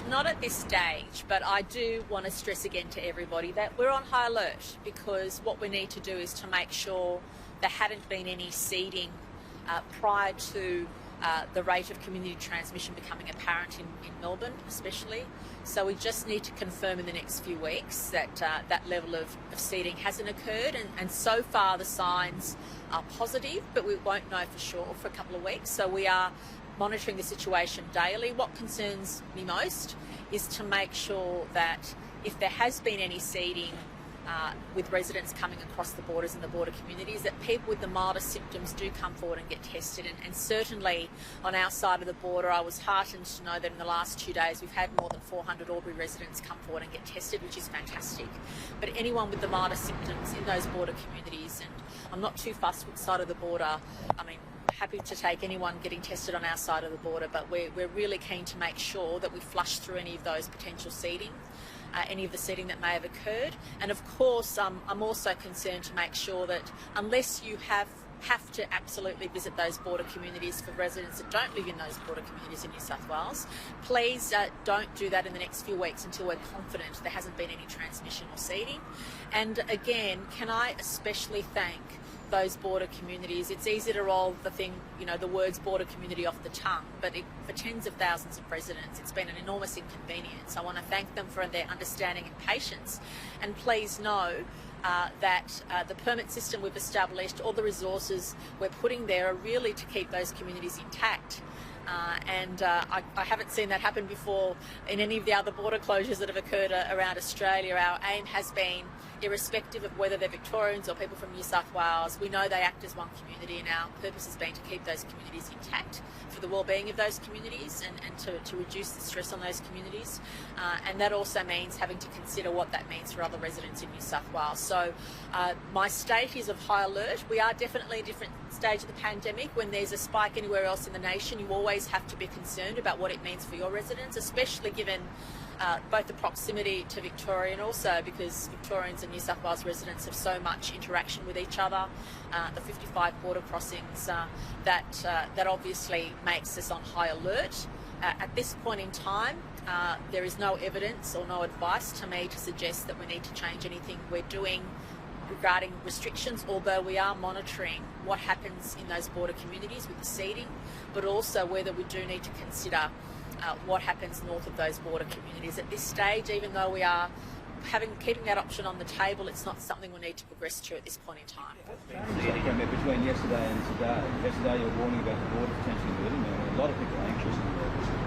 Not at this stage, but I do want to stress again to everybody that we're on high alert, because what we need to do is to make sure there hadn't been any seeding prior to the rate of community transmission becoming apparent in Melbourne especially. So we just need to confirm in the next few weeks that that level of seeding hasn't occurred, and so far the signs are positive, but we won't know for sure for a couple of weeks. So we are monitoring the situation daily. What concerns me most is to make sure that if there has been any seeding with residents coming across the borders and the border communities, that people with the mildest symptoms do come forward and get tested. And certainly on our side of the border, I was heartened to know that in the last 2 days we've had more than 400 Albury residents come forward and get tested, which is fantastic. But anyone with the mildest symptoms in those border communities, and I'm not too fussed which side of the border, I mean, happy to take anyone getting tested on our side of the border, but we're really keen to make sure that we flush through any of those potential seeding, any of the seeding that may have occurred. And of course, I'm also concerned to make sure that unless you have to absolutely visit those border communities for residents that don't live in those border communities in New South Wales, please don't do that in the next few weeks until we're confident there hasn't been any transmission or seeding. And again, can I especially thank those border communities. It's easy to roll the words border community off the tongue, but for tens of thousands of residents, it's been an enormous inconvenience. I want to thank them for their understanding and patience. And please know that the permit system we've established, all the resources we're putting there are really to keep those communities intact. I haven't seen that happen before in any of the other border closures that have occurred around Australia. Our aim has been, irrespective of whether they're Victorians or people from New South Wales, we know they act as one community, and our purpose has been to keep those communities intact for the well-being of those communities and to reduce the stress on those communities. And that also means having to consider what that means for other residents in New South Wales. So my state is of high alert. We are definitely at a different stage of the pandemic. When there's a spike anywhere else in the nation, you always have to be concerned about what it means for your residents, especially given both the proximity to Victoria and also because Victorians and New South Wales residents have so much interaction with each other, the 55 border crossings, that obviously makes us on high alert. At this point in time, there is no evidence or no advice to me to suggest that we need to change anything we're doing regarding restrictions, although we are monitoring what happens in those border communities with the seeding, but also whether we do need to consider what happens north of those border communities. At this stage, even though we are keeping that option on the table, it's not something we need to progress to at this point in time. Between yesterday and today, you were warning about the border potentially moving. A lot of people are anxious.